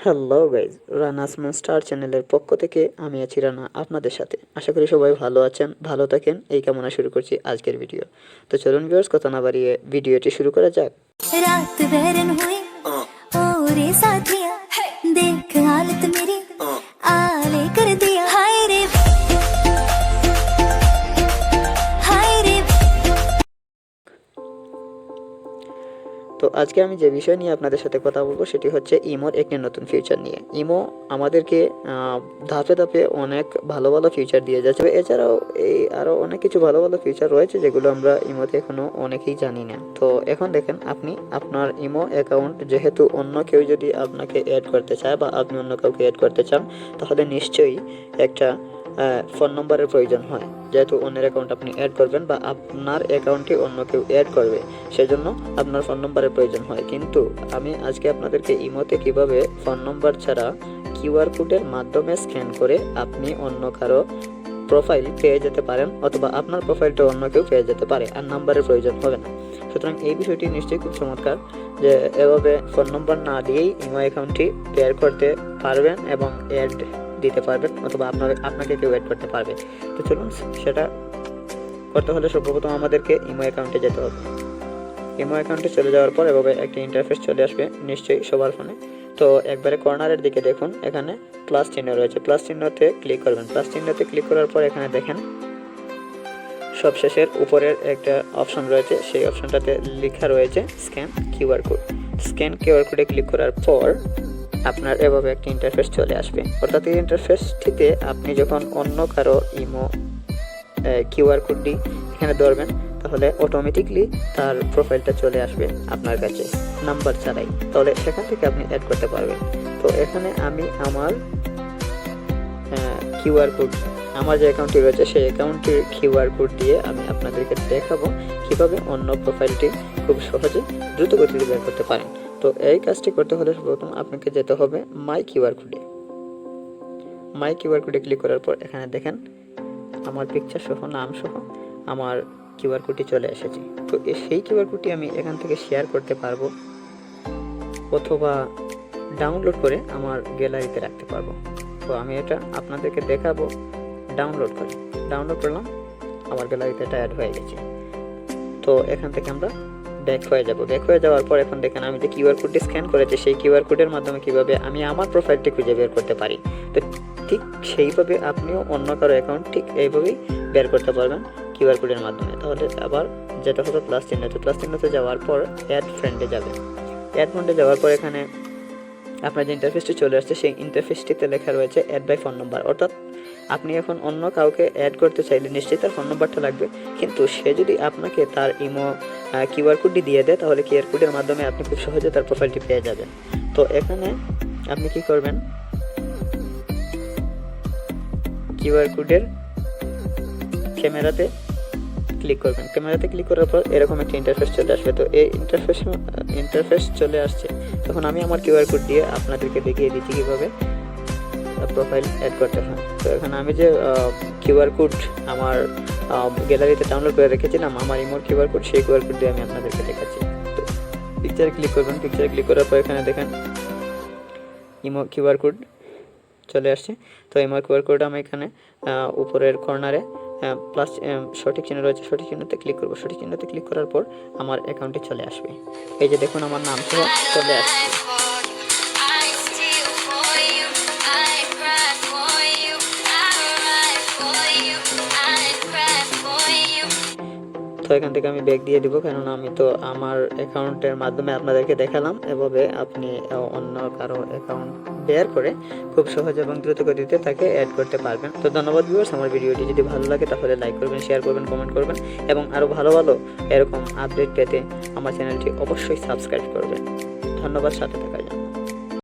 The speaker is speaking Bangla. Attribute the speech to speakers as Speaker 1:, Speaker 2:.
Speaker 1: হ্যালো গাইজ, রানাসমুন স্টার চ্যানেলের পক্ষ থেকে আমি আছি রানা আপনাদের সাথে। আশা করি সবাই ভালো আছেন, ভালো থাকেন এই কামনা শুরু করছি আজকের ভিডিও। তো চলুন ভিউয়ার্স, কথা না বাড়িয়ে ভিডিওটি শুরু করা যাক। রাত বেরন হুই ওরে সাথিয়া দেখ হালত মেরি আলে কর দিয়া হায় রে তো আজকে আমি যে বিষয় নিয়ে আপনাদের সাথে কথা বলবো সেটি হচ্ছে ইমোর একটি নতুন ফিউচার নিয়ে। ইমো আমাদেরকে ধাপে ধাপে অনেক ভালো ভালো ফিউচার দিয়ে যাচ্ছে। এছাড়াও আরও অনেক কিছু ভালো ভালো ফিউচার রয়েছে যেগুলো আমরা ইমোতে এখনও অনেকেই জানি না। তো এখন দেখেন, আপনি আপনার ইমো অ্যাকাউন্ট যেহেতু অন্য কেউ যদি আপনাকে অ্যাড করতে চায় বা আপনি অন্য কাউকে অ্যাড করতে চান, তাহলে নিশ্চয়ই একটা ফোন নম্বরের প্রয়োজন হয়। যেহেতু অন্যের অ্যাকাউন্ট আপনি অ্যাড করবেন বা আপনার অ্যাকাউন্টে অন্য কেউ অ্যাড করবে, সেজন্য আপনার ফোন নম্বরের প্রয়োজন হয়। কিন্তু আমি আজকে আপনাদেরকে ইমোতে কিভাবে ফোন নম্বর ছাড়া কিউআর কোডের মাধ্যমে স্ক্যান করে আপনি অন্য কারো প্রোফাইল পেয়ে যেতে পারেন, অথবা আপনার প্রোফাইলটা অন্য কেউ পেয়ে যেতে পারে আর নাম্বারের প্রয়োজন হবে না। সুতরাং এই বিষয়টি নিশ্চয়ই খুব চমৎকার যে এভাবে ফোন নম্বর না দিয়েই ইমো অ্যাকাউন্টটি পেয়ার করতে পারবেন এবং অ্যাড দিতে পারবেন, অথবা আপনাকে কেউ অ্যাড করতে পারবে। তো চলুন, সেটা করতে হলে সর্বপ্রথম আমাদেরকে ইমো অ্যাকাউন্টে যেতে হবে। ইমো অ্যাকাউন্টে চলে যাওয়ার পর এভাবে একটি ইন্টারফেস চলে আসবে নিশ্চয়ই সবার ফোনে। তো একবারে কর্নারের দিকে দেখুন, এখানে প্লাস চিহ্ন রয়েছে, প্লাস চিহ্নতে ক্লিক করবেন। প্লাস চিহ্নতে ক্লিক করার পর এখানে দেখেন সবশেষের উপরের একটা অপশন রয়েছে, সেই অপশনটাতে লেখা রয়েছে scan QR code. Scan QR কোডে ক্লিক করার পর আপনার এভাবে একটা ইন্টারফেস চলে আসবে। অর্থাৎ এই ইন্টারফেসটিতে আপনি যখন অন্য কারো ইমো কিউআর কোডটি এখানে ধরবেন, তাহলে অটোমেটিকলি তার প্রোফাইলটা চলে আসবে আপনার কাছে নাম্বার ছাড়াই। তাহলে সেখান থেকে আপনি অ্যাড করতে পারবেন। তো এখানে আমি আমার কিউআর কোড, আমার যে অ্যাকাউন্টটি রয়েছে সেই অ্যাকাউন্টের কিউআর কোড দিয়ে আমি আপনাদেরকে দেখাবো কীভাবে অন্য প্রোফাইলটি খুব সহজে দ্রুত গতিতে বের করতে পারেন। তো এই কাজটি করতে হলে প্রথম আপনাকে যেতে হবে মাই কিউআর কোডে। মাই কিউআর কোডে ক্লিক করার পর এখানে দেখেন আমার পিকচার সহ, নাম সহ আমার কিউআর কোডটি চলে এসেছে। তো সেই কিউআর কোডটি আমি এখান থেকে শেয়ার করতে পারবো, অথবা ডাউনলোড করে আমার গ্যালারিতে রাখতে পারবো। তো আমি এটা আপনাদেরকে দেখাবো ডাউনলোড করলাম, আমার গ্যালারিতে এটা অ্যাড হয়ে গেছে। তো এখান থেকে আমরা ব্যাক হয়ে যাওয়ার পর এখন দেখেন আমি যে কিউআর কোডটি স্ক্যান করেছি সেই কিউআর কোডের মাধ্যমে কিভাবে আমি আমার প্রোফাইলটি খুঁজে বের করতে পারি। তো ঠিক সেইভাবে আপনিও অন্য কারো অ্যাকাউন্ট ঠিক এইভাবেই বের করতে পারবেন কিউআর কোডের মাধ্যমে। তাহলে আবার যেটা হতো প্লাস চিহ্নতে যাওয়ার পর অ্যাড ফ্রেন্ডে যাবেন। অ্যাড ফ্রেন্ডে যাওয়ার পর এখানে আপনার যে ইন্টারফেসটি চলে আসছে সেই ইন্টারফেসটিতে লেখা রয়েছে অ্যাড বাই ফোন নাম্বার। অর্থাৎ আপনি এখন অন্য কাউকে অ্যাড করতে চাইলে নিশ্চয়ই তার ফোন নাম্বারটা লাগবে, কিন্তু সে যদি আপনাকে তার ইমো কিউআর কোডটি দিয়ে দেয়, তাহলে কিউআর কোডের মাধ্যমে আপনি খুব সহজে তার প্রোফাইলটি পেয়ে যাবেন। তো এখানে আপনি কি করবেন, কিউআর কোডের ক্যামেরাতে ক্লিক করবেন। ক্যামেরাতে ক্লিক করার পর এরকম একটা ইন্টারফেস চলে আসবে। তো এই ইন্টারফেস চলে আসছে, তখন আমি আমার কিউআর কোড দিয়ে আপনাদেরকে দেখিয়ে দিচ্ছি কীভাবে প্রোফাইল অ্যাড করতে হয়। তো এখানে আমি যে কিউআর কোড আমার গ্যালারিতে ডাউনলোড করে রেখেছিলাম, আমার ইমোর কিউআর কোড, সেই কিউআর কোড দিয়ে আমি আপনাদেরকে দেখাচ্ছি। তো পিকচারে ক্লিক করবেন। পিকচারে ক্লিক করার পর এখানে দেখেন ইমো কিউআর কোড চলে আসছে। তো ইমো কিউআর কোড আমি এখানে উপরের কর্নারে প্লাস সঠিক চিহ্ন রয়েছে, সঠিক চিহ্নতে ক্লিক করবো। সঠিক চিহ্নতে ক্লিক করার পর আমার অ্যাকাউন্টে চলে আসবে। এই যে দেখুন আমার নাম সহ চলে আসছে। তো এখান থেকে আমি ব্যাক দিয়ে দিব, কেননা আমি তো আমার অ্যাকাউন্টের মাধ্যমে আপনাদেরকে দেখালাম এভাবে আপনি অন্য কারো অ্যাকাউন্ট বের করে খুব সহজ এবং দ্রুত গতিতে তাকে অ্যাড করতে পারবেন। তো ধন্যবাদ ভিউয়ার্স, আমার ভিডিওটি যদি ভালো লাগে তাহলে লাইক করবেন, শেয়ার করবেন, কমেন্ট করবেন এবং আরও ভালো ভালো এরকম আপডেট পেতে আমার চ্যানেলটি অবশ্যই সাবস্ক্রাইব করবেন। ধন্যবাদ সাথে থাকার